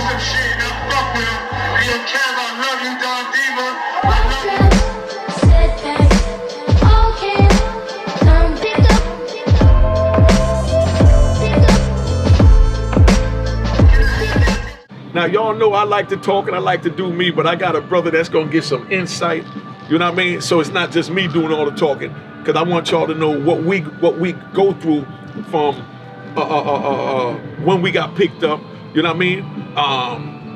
some shit and I fuck with him. He don't care about love you, Don Diva. I love you. Now, y'all know I like to talk and I like to do me, but I got a brother that's gonna get some insight. You know what I mean? So it's not just me doing all the talking, because I want y'all to know what we go through from when we got picked up. You know what I mean?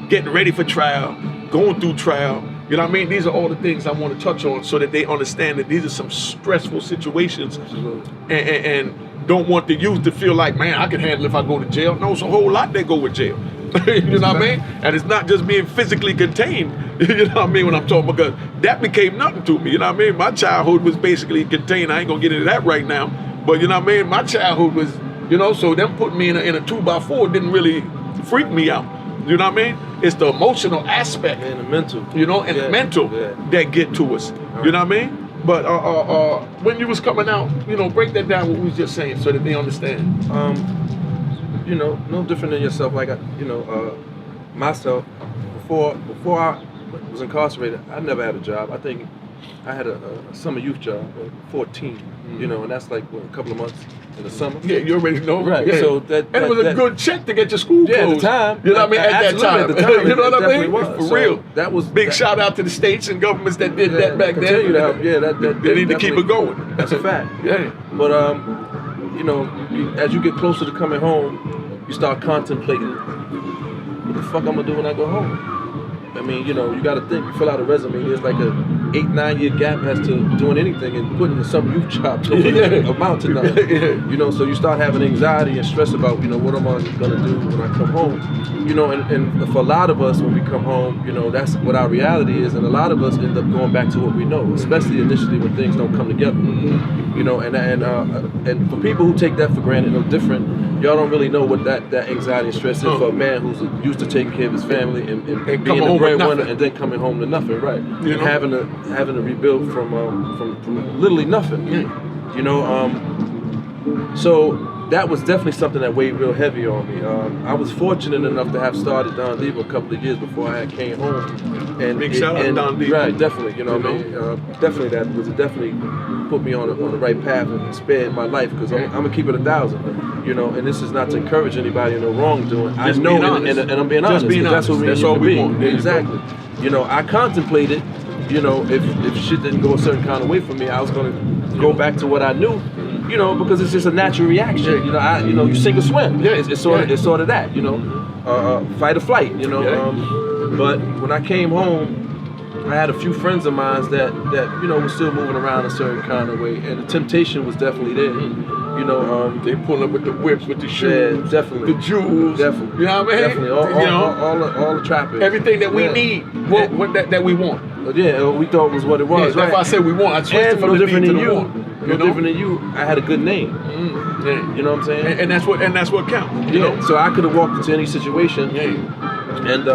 Getting ready for trial, going through trial. You know what I mean? These are all the things I want to touch on so that they understand that these are some stressful situations, and don't want the youth to feel like, man, I can handle it if I go to jail. No, it's a whole lot that go with jail. You know what I mean? And it's not just being physically contained, you know what I mean, when I'm talking, because that became nothing to me, you know what I mean? My childhood was basically contained. I ain't gonna get into that right now, but you know what I mean? My childhood was, you know, so them putting me in a 2x4 didn't really freak me out, you know what I mean? It's the emotional aspect, and the mental, you know, and the mental that get to us, you know what I mean? But when you was coming out, you know, break that down what we was just saying so that they understand. You know, no different than yourself. Like, myself, before I was incarcerated, I never had a job. I think I had a summer youth job at 14, you know, and that's like, what, a couple of months in the summer. Yeah, you already know. Right, yeah. So and it was a good check to get your school closed. Yeah, at the time. You know what I mean? At that time. At the time, you know what I mean? Was. For so real. That was big shout out to the states and governments that did that back then. They need to keep it going. That's a fact. Yeah. But you know, as you get closer to coming home, you start contemplating, what the fuck I'm gonna do when I go home? I mean, you know, you gotta think, you fill out a resume, there's like a 8-9 year gap as to doing anything and putting in some youth job to amount to nothing. You know, so you start having anxiety and stress about, you know, what am I gonna do when I come home? You know, and for a lot of us, when we come home, you know, that's what our reality is, and a lot of us end up going back to what we know, especially initially when things don't come together. You know, and for people who take that for granted, no different, y'all don't really know what that anxiety and stress is for a man who's used to taking care of his family and being the breadwinner and then coming home to nothing, right? You know? having to rebuild from literally nothing. You know, so that was definitely something that weighed real heavy on me. I was fortunate enough to have started Don Diva a couple of years before I came home. And big shout out to Don Diva. Right, definitely. You know what I mean? Definitely definitely put me on the right path and spared my life, because I'm gonna keep it 1,000. You know, and this is not to encourage anybody in the wrongdoing. I know, and I'm being honest. That's what that's all we want. Exactly. You know, I contemplated, you know, if shit didn't go a certain kind of way for me, I was gonna go back to what I knew. You know, because it's just a natural reaction. You know, you sink or swim. Yeah, it's sort of that. You know, fight or flight. You know, but when I came home, I had a few friends of mine that you know were still moving around a certain kind of way, and the temptation was definitely there. You know, they pulling up with the whips, with the shoes, yeah, definitely, the jewels, definitely. You know what I mean? Definitely, all the trapping, everything that we need, what that we want. Yeah, we thought was what it was. Yeah, that's why I said we want. I switched it from no the different need than to the you. want. No different than you. I had a good name. Yeah. You know what I'm saying? And that's what counts. You know? So I could have walked into any situation. Yeah. And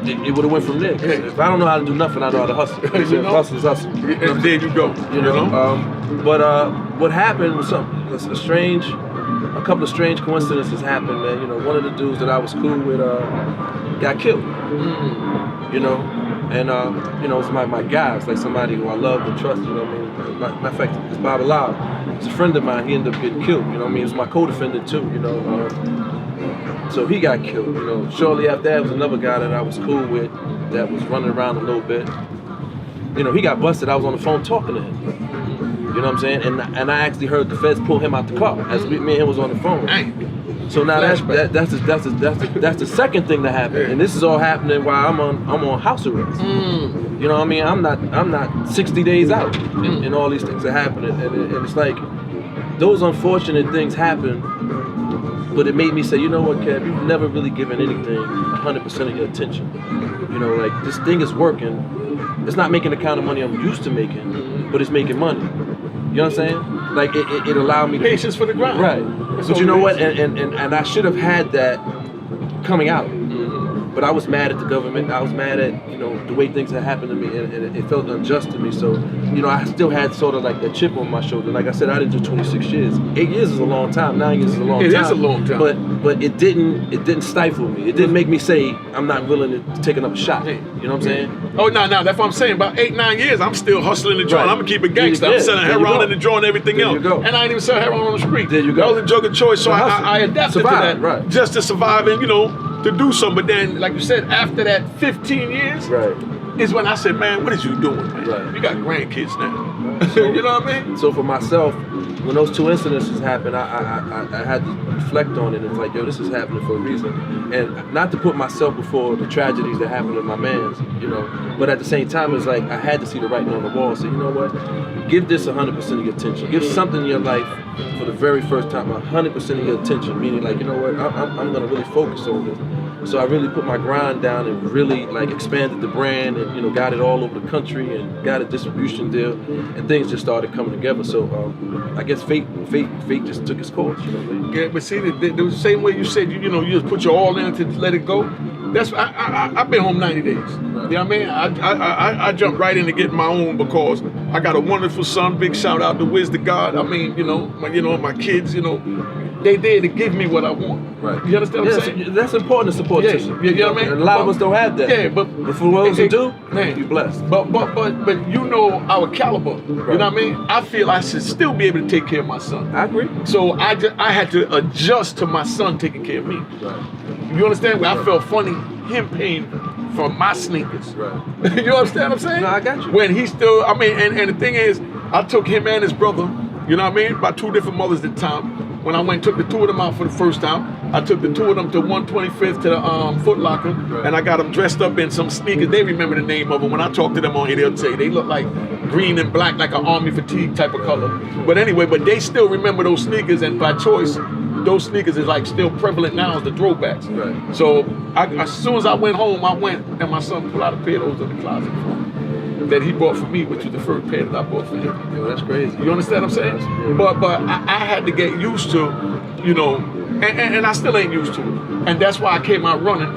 it would have went from there. Yeah. If I don't know how to do nothing, I know how to hustle. You know? Hustle is hustle. And there you go. You know. But what happened was a couple of strange coincidences happened, man. You know, one of the dudes that I was cool with got killed. You know, and you know, it's my guy. It's like somebody who I love and trust. You know what I mean? Matter of fact, it's Bob Lau. It's a friend of mine. He ended up getting killed. You know what I mean? It's my co-defendant too. You know. So he got killed, you know. Shortly after that was another guy that I was cool with that was running around a little bit. You know, he got busted. I was on the phone talking to him. You know what I'm saying? And I actually heard the feds pull him out the car as me and him was on the phone. So now that's the second thing that happened, and this is all happening while I'm on house arrest. You know what I mean? I'm not 60 days out, and all these things are happening, and it's like those unfortunate things happen. But it made me say, you know what, Kev, you've never really given anything 100% of your attention. You know, like, this thing is working. It's not making the kind of money I'm used to making, but it's making money. You know what I'm saying? Like, it allowed me to... Patience for the grind. Right. But you know what? And I should have had that coming out. But I was mad at the government. I was mad at, you know, the way things had happened to me, and it felt unjust to me. So, you know, I still had sort of like that chip on my shoulder. Like I said, I didn't do 26 years. 8 years is a long time. 9 years is a long time. It is a long time. But it didn't stifle me. It didn't make me say I'm not willing to take another shot. You know what I'm saying? Oh, no, that's what I'm saying. About 8, 9 years, I'm still hustling the joint. Right. I'm gonna keep it gangster. I'm selling heroin in the joint and everything There else. you go. And I ain't even sell heroin on the street. There you go. That was a drug of choice, so I adapted to that, right. just to survive and, you know, to do something. But then, like you said, after that 15 years, Right. is when I said, man, what is you doing, man? Right. You got grandkids now. So, you know what I mean? So for myself, when those two incidences happened, I had to reflect on it. It's like, yo, this is happening for a reason. And not to put myself before the tragedies that happened to my mans, you know, but at the same time, it's like I had to see the writing on the wall and say, you know what, give this 100% of your attention. Give something in your life for the very first time 100% of your attention, meaning like, you know what, I'm gonna really focus on this. So I really put my grind down and really like expanded the brand and, you know, got it all over the country and got a distribution deal, and things just started coming together. So I guess fate just took its course. You know? Yeah, but see, the same way you said, you know, you just put your all in to let it go. That's I've been home 90 days. Right. You know what I mean? I jumped right in to get my own because I got a wonderful son. Big shout out to Wiz the God. I mean, you know, my kids, you know, they there to give me what I want. Right. You understand what I'm saying? That's important to support system. You know what I mean? And a lot of us don't have that. Yeah, but for those who do, man, you're blessed. But you know our caliber. Right. You know what I mean? I feel I should still be able to take care of my son. I agree. So I had to adjust to my son taking care of me. Right. You understand? Where I felt funny him paying for my sneakers. Right. You understand what I'm saying? No, I got you. When he still, I mean, and the thing is, I took him and his brother, you know what I mean, by 2 different mothers at the time. When I went and took the 2 of them out for the first time, I took the 2 of them to 125th to the Foot Locker, right. And I got them dressed up in some sneakers. They remember the name of them. When I talk to them on here, they'll say they look like green and black, like an army fatigue type of color. But anyway, but they still remember those sneakers, and by choice, those sneakers is like still prevalent now as the throwbacks. Right. So as soon as I went home, I went and my son pulled out a pair of those in the closet that he bought for me, which was the first pair that I bought for him. Yo, that's crazy. You understand what I'm saying? Yeah. But I had to get used to, you know, and I still ain't used to it. And that's why I came out running,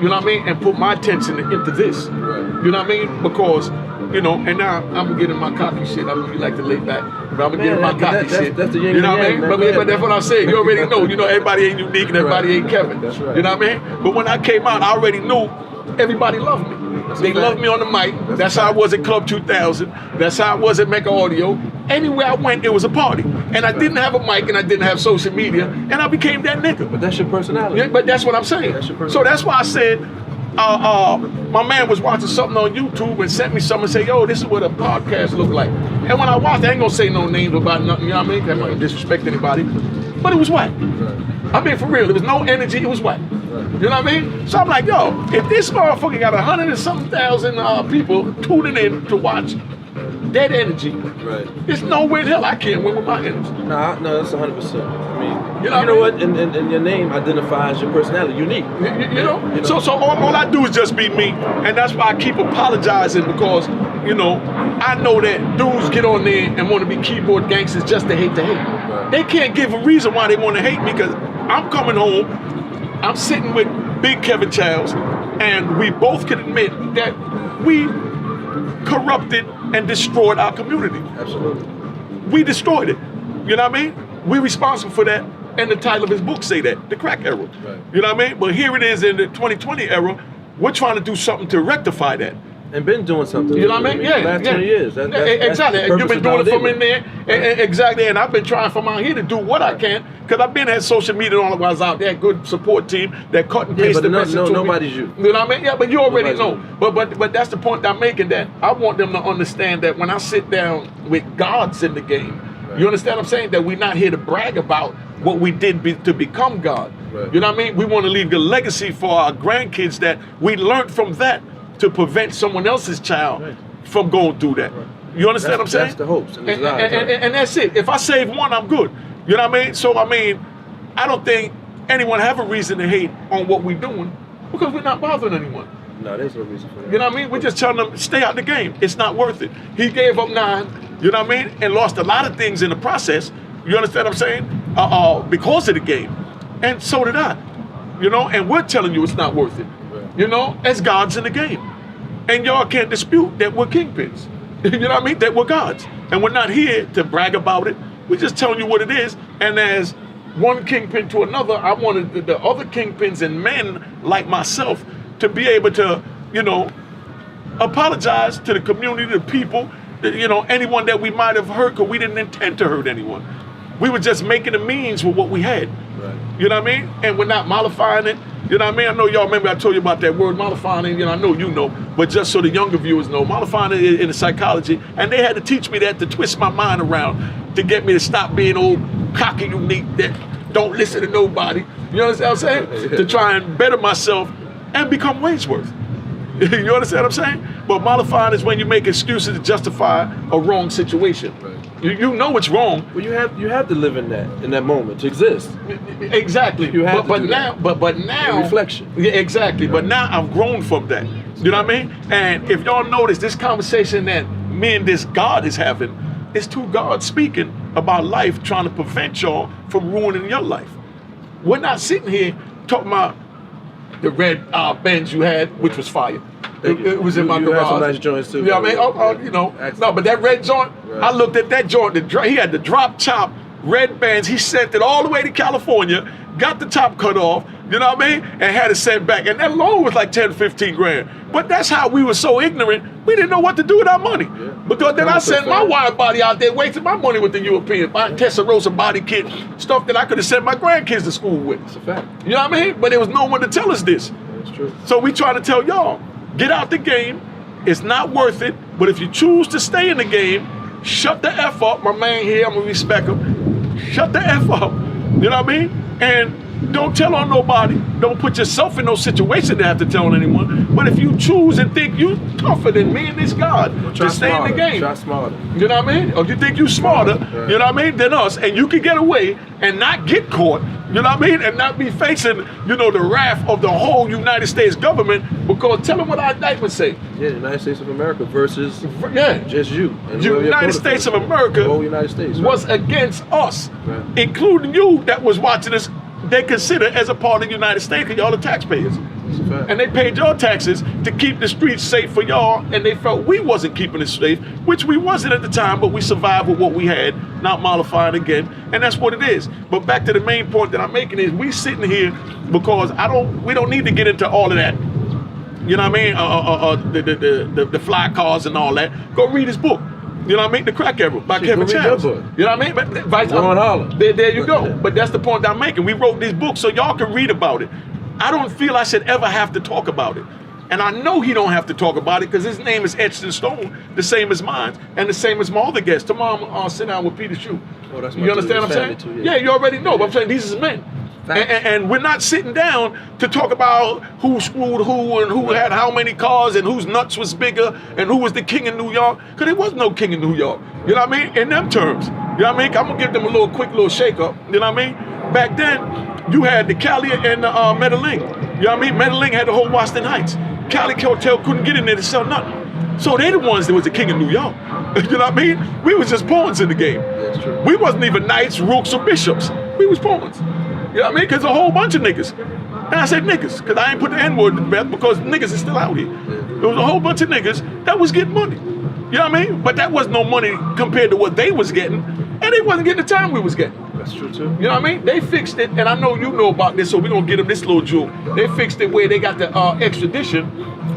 you know what I mean, and put my attention into this. Right. You know what I mean? Because, you know, and now I'm getting my cocky shit. I know you like to lay back, but I'm getting my cocky shit. That's the yin you know what I yang, mean? man. But that's what I'm saying. You already know. You know, everybody ain't unique and everybody ain't Kevin. That's right. You know what I mean? But when I came out, I already knew everybody loved me. They loved me on the mic. That's how I was at Club 2000. That's how I was at Mecca Audio. Anywhere I went, it was a party. And I didn't have a mic and I didn't have social media. And I became that nigga. But that's your personality. Yeah, but that's what I'm saying. That's your personality. So that's why I said, my man was watching something on YouTube and sent me something and said, yo, this is what a podcast look like. And when I watched it, I ain't gonna say no names about nothing, you know what I mean? I'm not gonna disrespect anybody. But it was whack. Right. I mean, for real, there was no energy, it was whack. Right. You know what I mean? So I'm like, yo, if this motherfucker got 100 and something thousand people tuning in to watch that energy, right. There's no way in hell I can't win with my energy. No, that's 100%. I mean, you know what? And your name identifies your personality, unique. You know? So all I do is just be me, and that's why I keep apologizing because, you know, I know that dudes get on there and want to be keyboard gangsters just to hate. Right. They can't give a reason why they want to hate me because I'm coming home, I'm sitting with Big Kevin Chiles, and we both can admit that we corrupted and destroyed our community. Absolutely. We destroyed it. You know what I mean? We're responsible for that. And the title of his book say that, the crack era. Right. You know what I mean? But here it is in the 2020 era, we're trying to do something to rectify that. And been doing something. You know what I mean? Yeah. Last 20 years. Exactly. That's You've been doing it from in there. Exactly. And I've been trying from out here to do what I can because I've been at social media and all the while out there, good support team that cut and paste the message to me. Nobody's you. You know what I mean? Yeah, but you already know. But that's the point I'm making, that I want them to understand that when I sit down with gods in the game, right. You understand what I'm saying? That we're not here to brag about what we did to become God. Right. You know what I mean? We want to leave the legacy for our grandkids that we learned from that to prevent someone else's child from going through that. Right. You understand what I'm saying? That's the hopes and and that's it. If I save one, I'm good. You know what I mean? So, I mean, I don't think anyone have a reason to hate on what we're doing because we're not bothering anyone. No, there's no reason for that. You know what I mean? We're just telling them, stay out the game. It's not worth it. He gave up 9, you know what I mean? And lost a lot of things in the process. You understand what I'm saying? Because of the game. And so did I. You know, and we're telling you it's not worth it. Right. you know, as gods in the game. And y'all can't dispute that we're kingpins. You know what I mean? That we're gods. And we're not here to brag about it. We're just telling you what it is. And as one kingpin to another, I wanted the other kingpins and men like myself to be able to, you know, apologize to the community, the people, you know, anyone that we might have hurt, because we didn't intend to hurt anyone. We were just making a means with what we had. Right. You know what I mean? And we're not mollifying it. You know what I mean? I know y'all remember I told you about that word mollifying, and you know, I know you know, but just so the younger viewers know, mollifying it in the psychology, and they had to teach me that to twist my mind around to get me to stop being old cocky unique that don't listen to nobody. You understand what I'm saying? To try and better myself and become Wordsworth. You understand what I'm saying? But mollifying is when you make excuses to justify a wrong situation. Right. You know it's wrong. Well, you have to live in that moment to exist. Exactly. You have but now a reflection. Yeah, exactly. But now I've grown from that. You know what I mean? And if y'all notice, this conversation that me and this God is having is two gods speaking about life, trying to prevent y'all from ruining your life. We're not sitting here talking about the red Benz you had, which was fire. It was in my garage. Had some nice joints too. You know what I mean? You know, no, but that red joint, right. I looked at that joint. He had the drop top red bands. He sent it all the way to California, got the top cut off, you know what I mean? And had it sent back. And that loan was like 10, 15 grand. But that's how we were so ignorant, we didn't know what to do with our money. Yeah. Because then I sent my wide body out there, wasting my money with the European, buying Testarossa body kit, stuff that I could have sent my grandkids to school with. That's a fact. You know what I mean? But there was no one to tell us this. That's true. So we try to tell y'all, get out the game. It's not worth it. But if you choose to stay in the game, shut the F up. My man here, I'm gonna respect him. Shut the F up. You know what I mean? And don't tell on nobody. Don't put yourself in no situation to have to tell on anyone. But if you choose and think you tougher than me and this God to stay in the game, try smarter. you know what I mean? Or you think you smarter, right. you know what I mean, than us, and you can get away and not get caught, you know what I mean, and not be facing, you know, the wrath of the whole United States government. Because tell them what our indictment say. Yeah, the United States of America versus just you. And United States of America, the whole United States, right? was against us, right. including you that was watching us. They consider as a part of the United States because y'all are taxpayers. And they paid your taxes to keep the streets safe for y'all, and they felt we wasn't keeping it safe, which we wasn't at the time, but we survived with what we had, not mollifying again, and that's what it is. But back to the main point that I'm making is we sitting here because we don't need to get into all of that. You know what I mean? The fly cars and all that. Go read his book. You know what I mean? The Crack Era by Kevin Chiles. You know what I mean? But Ron Harlan. There you go. But that's the point I'm making. We wrote these books so y'all can read about it. I don't feel I should ever have to talk about it. And I know he don't have to talk about it because his name is etched in stone, the same as mine, and the same as my other guests. Tomorrow I'll sit down with Peter Shue. Oh, that's you understand what I'm saying? Too, yeah, you already know. But I'm saying these is men. And we're not sitting down to talk about who screwed who and who had how many cars and whose nuts was bigger and who was the king in New York. Because there was no king in New York. You know what I mean? In them terms. You know what I mean? I'm going to give them a quick little shake up. You know what I mean? Back then, you had the Cali and the Medellin. You know what I mean? Medellin had the whole Washington Heights. Cali Hotel couldn't get in there to sell nothing. So they the ones that was the king of New York. You know what I mean? We was just pawns in the game. That's true. We wasn't even knights, rooks, or bishops. We was pawns. You know what I mean? Because a whole bunch of niggas. And I said niggas, because I ain't put the N-word to bed because niggas is still out here. There was a whole bunch of niggas that was getting money. You know what I mean? But that was no money compared to what they was getting. And they wasn't getting the time we was getting. That's true too. You know what I mean? They fixed it, and I know you know about this, so we're going to get them this little jewel. They fixed it where they got the extradition,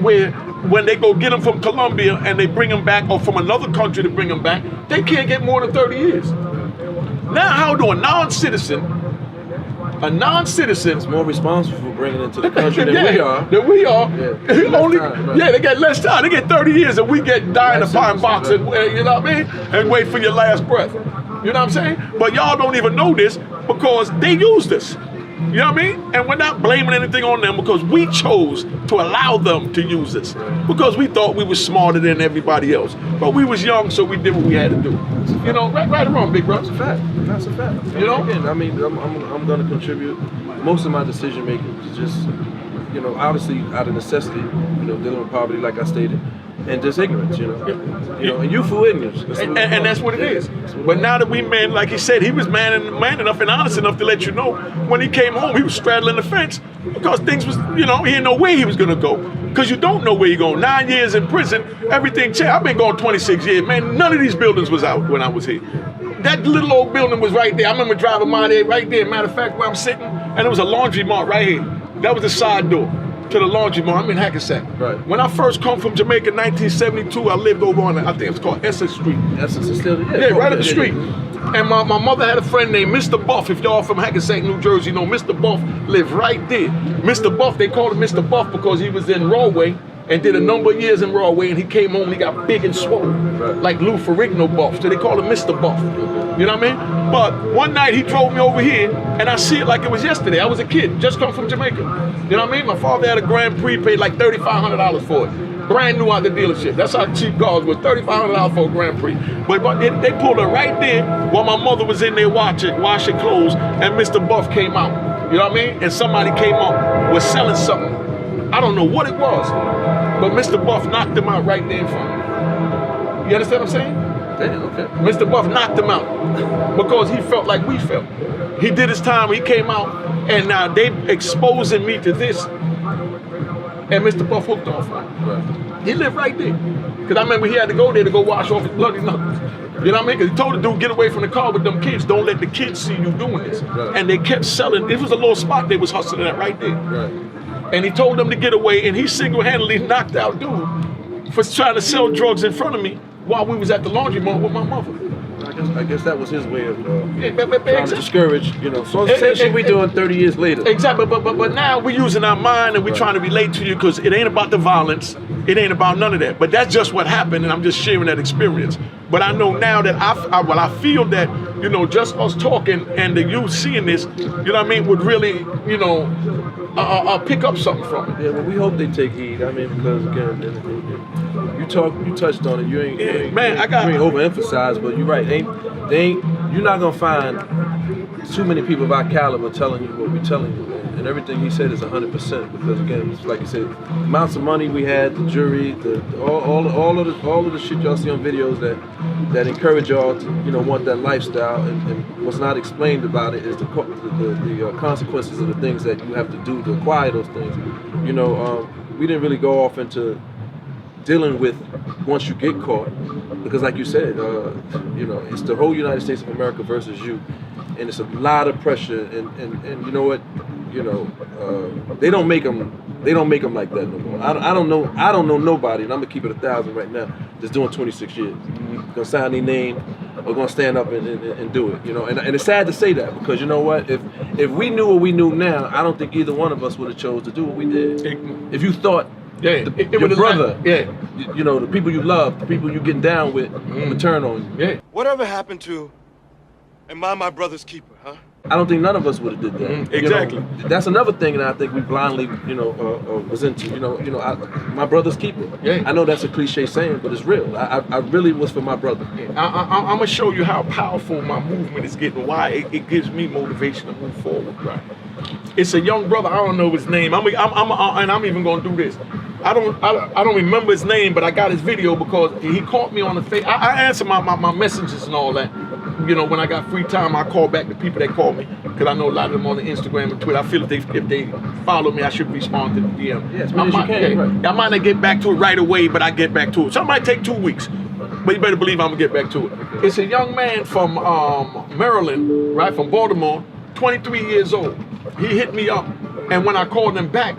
where when they go get them from Colombia and they bring them back, or from another country to bring them back, they can't get more than 30 years. Now how do a non-citizen is more responsible for bringing it to the country than we are. Than we are. Yeah. Only, time, right. Yeah, they get less time. They get 30 years, and we get die in a pine box, right. and you know what I mean, and wait for your last breath. You know what I'm saying? But y'all don't even know this because they used us. You know what I mean? And we're not blaming anything on them because we chose to allow them to use us because we thought we were smarter than everybody else. But we was young, so we did what we had to do. You know, right or wrong, big bro? That's a fact. That's a fact. You know? Again, I mean, I'm going to contribute. Most of my decision making is just, you know, obviously out of necessity, you know, dealing with poverty, like I stated. and just ignorance, you know, and youthful ignorance. And that's what it is. But now that we man, like he said, he was man enough and honest enough to let you know when he came home, he was straddling the fence because things was, you know, he didn't know where he was gonna go. Because you don't know where you're going. 9 years in prison, everything changed. I've been going 26 years, man. None of these buildings was out when I was here. That little old building was right there. I remember driving by there, right there. Matter of fact, where I'm sitting, and there was a laundry mart right here. That was the side door to the laundry mart. I'm in Hackensack. Right. When I first come from Jamaica in 1972, I lived over on, I think it was called Essex Street. Essex is still, Yeah, right up the street. And my mother had a friend named Mr. Buff. If y'all from Hackensack, New Jersey, you know Mr. Buff lived right there. Mr. Buff, they called him Mr. Buff because he was in Broadway and did a number of years in Broadway, and he came home and he got big and swole, like Lou Ferrigno Buff. So they called him Mr. Buff. You know what I mean? But one night he drove me over here, and I see it like it was yesterday. I was a kid, just come from Jamaica. You know what I mean? My father had a Grand Prix, paid like $3,500 for it. Brand new out the dealership. That's how cheap cars was, $3,500 for a Grand Prix. But they pulled her right there while my mother was in there washing clothes, and Mr. Buff came out. You know what I mean? And somebody came up, was selling something. I don't know what it was, but Mr. Buff knocked him out right there in front of me. You understand what I'm saying? Damn, okay. Mr. Buff knocked him out because he felt like we felt. He did his time, he came out, and now they exposing me to this, and Mr. Buff hooked on for him. Right. He lived right there. Because I remember he had to go there to go wash off his bloody knuckles. You know what I mean? Because he told the dude, get away from the car with them kids. Don't let the kids see you doing this. Right. And they kept selling. It was a little spot they was hustling at right there. Right. And he told them to get away, and he single-handedly knocked out dude for trying to sell drugs in front of me while we was at the laundry mart with my mother. I guess that was his way of trying exactly. to discourage, you know. So same shit we doing 30 years later. Exactly, but now we're using our mind and we're trying to relate to you because it ain't about the violence. It ain't about none of that. But that's just what happened, and I'm just sharing that experience. But I know now that I feel that, you know, just us talking and the youth seeing this, you know what I mean, would really, you know, pick up something from it. Yeah, well, we hope they take heed. I mean, because again, you touched on it. You ain't overemphasized, but you're right. You're not gonna find too many people of our caliber telling you what we're telling you, and everything he said is 100%. Because again, it's like you said, amounts of money we had, the jury, all of the shit y'all see on videos that encourage y'all to, you know, want that lifestyle, and what's not explained about it is the consequences of the things that you have to do to acquire those things. You know, we didn't really go off into dealing with once you get caught, because like you said, you know, it's the whole United States of America versus you, and it's a lot of pressure, and you know what, you know, they don't make them like that no more. I don't know nobody, and I'm gonna keep it 1,000 right now, that's doing 26 years. Gonna sign their name or gonna stand up and do it, you know. And it's sad to say that, because you know what, if we knew what we knew now, I don't think either one of us would have chose to do what we did. If you thought your brother, you know, the people you love, the people you getting down with, would turn on you. Yeah. Whatever happened to, am I my brother's keeper, huh? I don't think none of us would have did that. Exactly. You know, that's another thing that I think we blindly, you know, was into. You know, my brother's keeper. Yeah. I know that's a cliche saying, but it's real. I really was for my brother. I'm gonna show you how powerful my movement is getting. Why it gives me motivation to move forward. Right. It's a young brother. I don't know his name. And I'm even gonna do this. I don't remember his name, but I got his video because he caught me on the face. I answer my messages and all that. You know, when I got free time, I call back the people that call me, because I know a lot of them on the Instagram and Twitter. I feel if they follow me, I should respond to the DM. Yeah, as many as you can. Right. I might not get back to it right away, but I get back to it. Some might take 2 weeks, but you better believe I'm gonna get back to it. Okay. It's a young man from Maryland, right, from Baltimore, 23 years old. He hit me up, and when I called him back,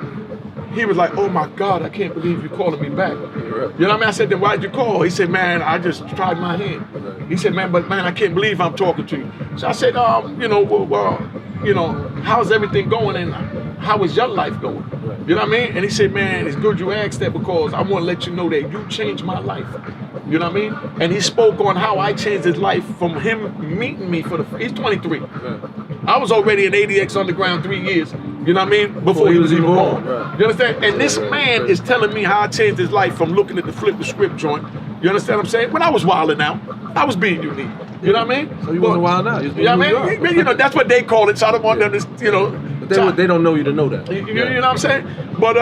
he was like, oh my God, I can't believe you're calling me back. You know what I mean? I said, then why'd you call? He said, man, I just tried my hand. He said, man, I can't believe I'm talking to you. So I said, you know, well, you know, how's everything going and how is your life going? You know what I mean? And he said, man, it's good you asked that, because I want to let you know that you changed my life. You know what I mean? And he spoke on how I changed his life from him meeting me he's 23. I was already in ADX Underground 3 years. You know what I mean? Before he was even born. Right. You understand? And this man is telling me how I changed his life from looking at the flip the script joint. You understand what I'm saying? When I was wilding out, I was being unique. You know what I mean? So you wasn't wild out. You know what I mean? You know, that's what they call it. So I don't want them to, you know. But they don't know you to know that. You know what I'm saying? But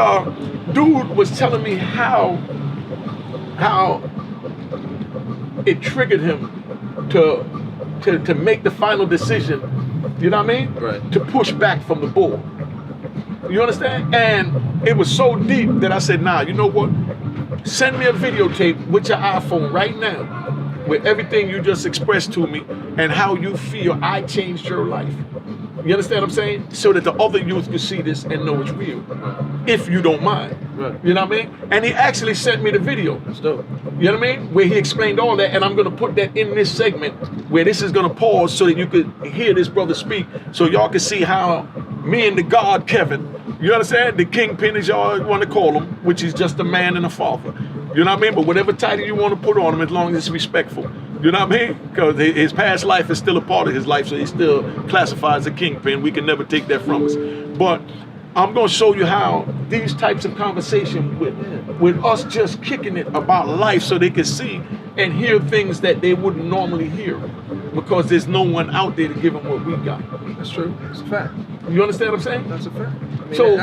dude was telling me how how it triggered him to make the final decision, you know what I mean? Right. To push back from the bull. You understand? And it was so deep that I said, nah, you know what? Send me a videotape with your iPhone right now with everything you just expressed to me and how you feel I changed your life. You understand what I'm saying? So that the other youth can see this and know it's real. If you don't mind. Right. You know what I mean? And he actually sent me the video. That's dope. You know what I mean? Where he explained all that, and I'm gonna put that in this segment where this is gonna pause so that you could hear this brother speak, so y'all can see how me and the God Kevin, you understand? The kingpin, as y'all want to call him, which is just a man and a father. You know what I mean? But whatever title you want to put on him, as long as it's respectful. You know what I mean? Because his past life is still a part of his life, so he's still classified as a kingpin. We can never take that from us. But I'm going to show you how these types of conversation with us just kicking it about life so they can see and hear things that they wouldn't normally hear because there's no one out there to give them what we got. That's true. It's a fact. You understand what I'm saying? That's a fact. So-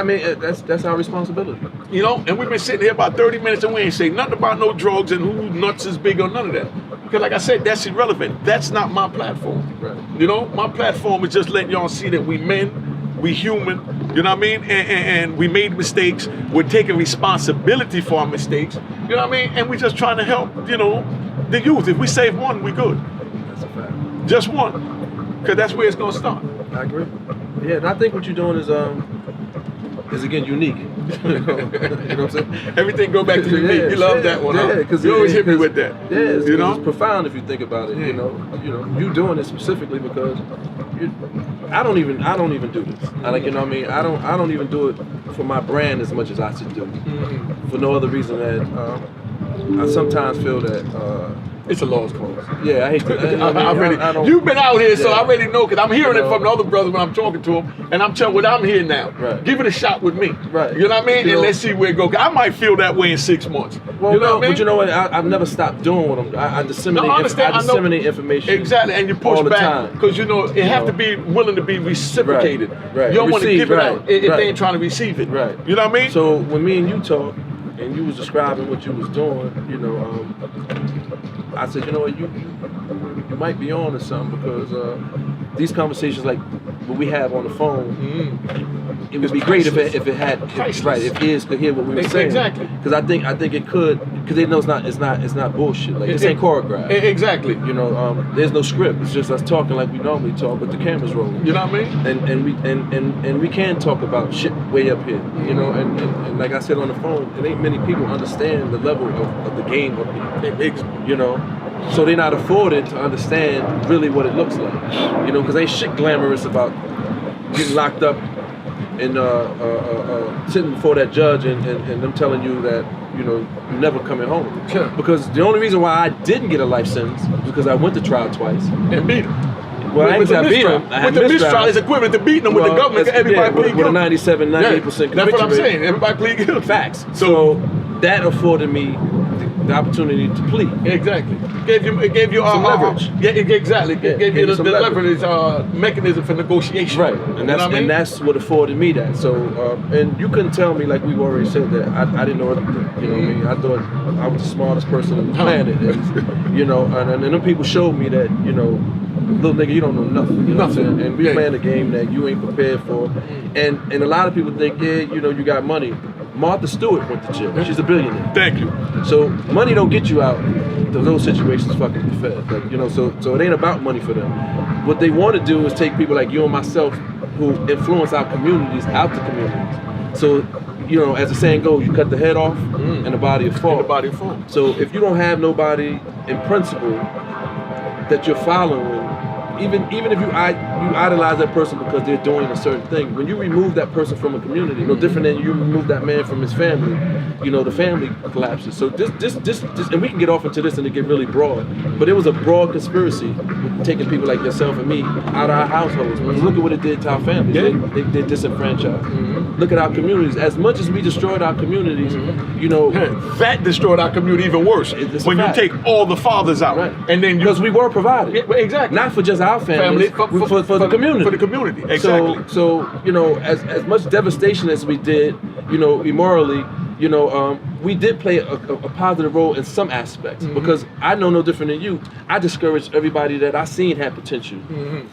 That's our responsibility. You know, and we've been sitting here about 30 minutes and we ain't saying nothing about no drugs and who nuts is big or none of that. Because like I said, that's irrelevant. That's not my platform. Right. You know, my platform is just letting y'all see that we men, we human, you know what I mean? And we made mistakes. We're taking responsibility for our mistakes. You know what I mean? And we're just trying to help, you know, the youth. If we save one, we good. That's a fact. Just one. Because that's where it's going to start. I agree. Yeah, and I think what you're doing is again unique. You know what I'm saying? Everything go back to unique. Yeah, you love yeah, that one. yeah, Huh? 'cause You always hit me because- with that. Yeah, it's, you know? it's profound if you think about it. Yeah. You know, you doing it specifically because I don't even do this. Like, you know what I mean? I don't even do it for my brand as much as I should do. For no other reason that I sometimes feel that It's a lost cause. yeah, I hate to. I don't, You've been out here, so yeah. I already know, because I'm hearing You it know. from the other brothers when I'm talking to them, and I'm telling what I'm hearing now. Right. Give it a shot with me. Right. You know what I mean? You And know. let's see where it goes. I might feel that way in 6 months. Well, you know no, what I mean? but you know what? I've never stopped doing what I disseminate. No, I understand. I I know. disseminate information. Exactly, and you push all the back time. because you know it have to be willing to be reciprocated. Right. You don't want to Receive, give it right, out if right. they ain't trying to receive it. Right. You know what I mean? So when me and you talk, and you was describing what you was doing, you know, I said, you know what, you might be on to something because these conversations like what we have on the phone, it would be great if it had Priceless. right if ears could hear what we were saying. Exactly. Because I think it could, because they know it's not bullshit. Like this ain't choreographed. Exactly. You know, there's no script. It's just us talking like we normally talk, but the camera's rolling. You know what I mean? And we can talk about shit way up here, you know, and like I said on the phone, it ain't many people understand the level of the game up here, you know, so they're not afforded to understand really what it looks like, you know, because ain't shit glamorous about getting locked up and sitting before that judge and them telling you that, you know, you're never coming home. Sure. Because the only reason why I didn't get a life sentence was because I went to trial twice. And beat him. Well, I ain't with the say I beat mistrial. him. I had With the mistrial, mistrial. it's equivalent to beating them with the government. That's- Everybody plead with a guilty. 97, 98% Yeah, conviction that's what I'm rate. saying. Everybody plead guilty. Facts. So So that afforded me the opportunity to plead. exactly. It gave you Some leverage. Yeah, exactly. It Yeah, gave you the some leverage mechanism for negotiation. Right, You and know that's what I mean? that's what afforded me that. So, and you couldn't tell me, like we've already said, that I didn't know everything. You know what I mean? I thought I was the smartest person on the planet, and, you know, and them people showed me that, you know, little nigga, you don't know nothing. You know what I'm saying? And we Yeah. playing a game that you ain't prepared for, and a lot of people think, yeah, you know, you got money. Martha Stewart went to jail. She's a billionaire. Thank you. So money don't get you out of those situations fucking the Fed. Like, you know, so it ain't about money for them. What they want to do is take people like you and myself who influence our communities out to communities. So, you know, as the saying goes, you cut the head off and the body will fall. The body form. So if you don't have nobody in principle that you're following, even if you idolize that person because they're doing a certain thing, when you remove that person from a community, no different than you remove that man from his family, you know, the family collapses. So this, and we can get off into this and it get really broad, but it was a broad conspiracy taking people like yourself and me out of our households. Look at what it did to our families. Yeah. They disenfranchised. Look at our communities. As much as we destroyed our communities, you know, That destroyed our community even worse. It's a When you fact. take all the fathers out, right? and then you because we were provided. Yeah, well, exactly. Not for just our families, for the community. For the community, exactly. So you know, as much devastation as we did, you know, immorally, you know, we did play a positive role in some aspects because I know no different than you. I discouraged everybody that I seen had potential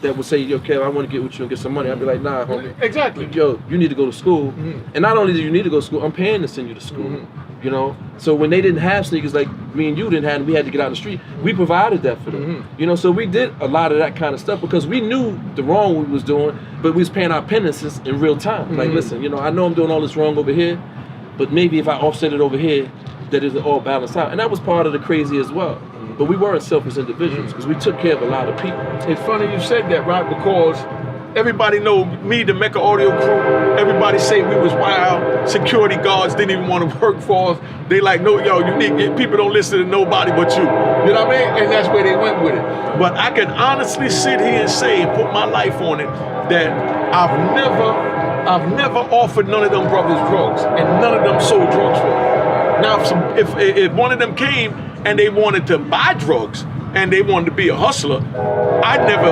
that would say, okay, I want to get with you and get some money. I'd be like, nah, homie. Exactly. Yo, you need to go to school. And not only do you need to go to school, I'm paying to send you to school. You know, so when they didn't have sneakers like me and you didn't have, and we had to get out in the street, we provided that for them. You know, so we did a lot of that kind of stuff because we knew the wrong we was doing, but we was paying our penances in real time. Like, listen, you know, I know I'm doing all this wrong over here, but maybe if I offset it over here, that it'll all balance out. And that was part of the crazy as well. But we weren't selfish individuals because we took care of a lot of people. It's funny you said that, right? Because everybody know me, the Mecca Audio crew, everybody say we was wild. Security guards didn't even want to work for us. They like, no, yo, Unique, people don't listen to nobody but you. You know what I mean? And that's where they went with it. But I can honestly sit here and say, and put my life on it, that I've never offered none of them brothers drugs, and none of them sold drugs for me. Now, if one of them came and they wanted to buy drugs and they wanted to be a hustler, I never,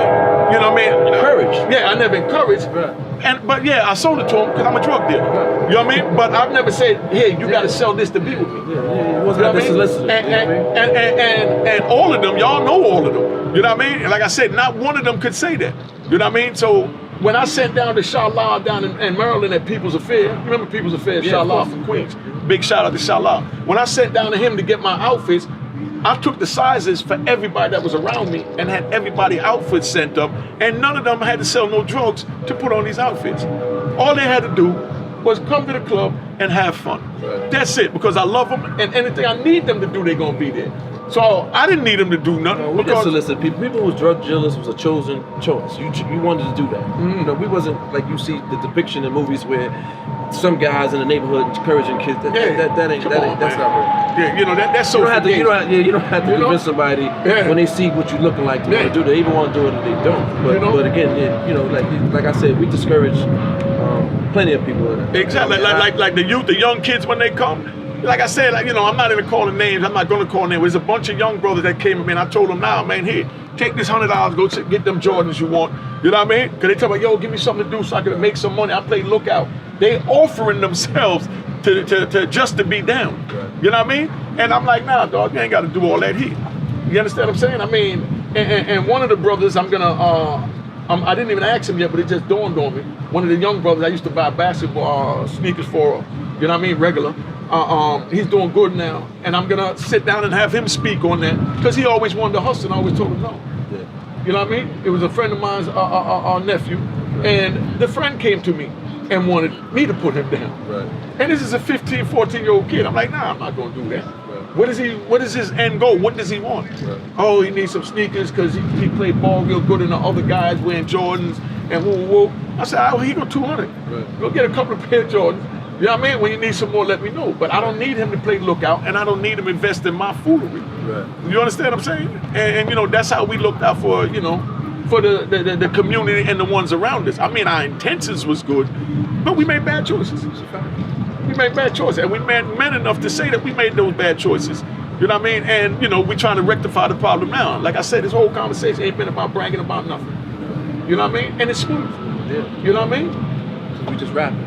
you know what I mean? Encouraged. Yeah, I never encouraged. Right. But yeah, I sold it to him because I'm a drug dealer. Right. You know what I mean? But I've never said, hey, you got to sell this to be with me. Yeah, it wasn't unsolicited. And all of them, y'all know all of them. You know what I mean? And like I said, not one of them could say that. You know what I mean? So when I sat down to Shallah down in Maryland at People's Affair, remember People's Affair, Yeah, Shallah from Queens. Big shout out to Shallah. When I sat down to him to get my outfits, I took the sizes for everybody that was around me and had everybody outfits sent up, and none of them had to sell no drugs to put on these outfits. All they had to do was come to the club and have fun. Right. That's it, because I love them, and anything I need them to do, they're gonna be there. So I didn't need them to do nothing. We didn't solicit people. People who was drug dealers was a chosen choice. You wanted to do that. You know, we wasn't like you see the depiction in movies where some guys in the neighborhood encouraging kids. That's not real. Yeah, you know that's so. You don't have to convince somebody when they see what you're looking like to want to do. They even want to do it, and they don't. But again, you know, like I said, we discourage plenty of people. Exactly, like the youth, the young kids when they come. Like I said, like, you know, I'm not even calling names. I'm not going to call names. There's a bunch of young brothers that came to me, and I told them, now, man, here, take this $100, go get them Jordans you want. You know what I mean? Because they tell me, yo, give me something to do so I can make some money. I play lookout. They offering themselves to just to be down. Right. You know what I mean? And I'm like, nah, dog, you ain't got to do all that here. You understand what I'm saying? I mean, and one of the brothers, I'm gonna, I didn't even ask him yet, but it just dawned on me. One of the young brothers I used to buy basketball sneakers for, you know what I mean, regular. He's doing good now, and I'm gonna sit down and have him speak on that because he always wanted to hustle, and I always told him no. Yeah. You know what I mean? It was a friend of mine's nephew, and the friend came to me and wanted me to put him down. Right. And this is a 15, 14-year-old kid. I'm like, nah, I'm not gonna do that. Right. What is his end goal? What does he want? Right. Oh, he needs some sneakers because he played ball real good, and the other guys wearing Jordans and woo. I said, oh, he got 200. Right. Go get a couple of pair of Jordans. You know what I mean? When you need some more, let me know. But I don't need him to play lookout, and I don't need him to invest in my foolery. Right. You understand what I'm saying? And you know, that's how we looked out for, you know, for the community and the ones around us. I mean, our intentions was good, but we made bad choices. We made bad choices, and we men enough to say that we made those bad choices. You know what I mean? And you know, we're trying to rectify the problem now. Like I said, this whole conversation ain't been about bragging about nothing. You know what I mean? And it's smooth. Yeah. You know what I mean? So we just rapping.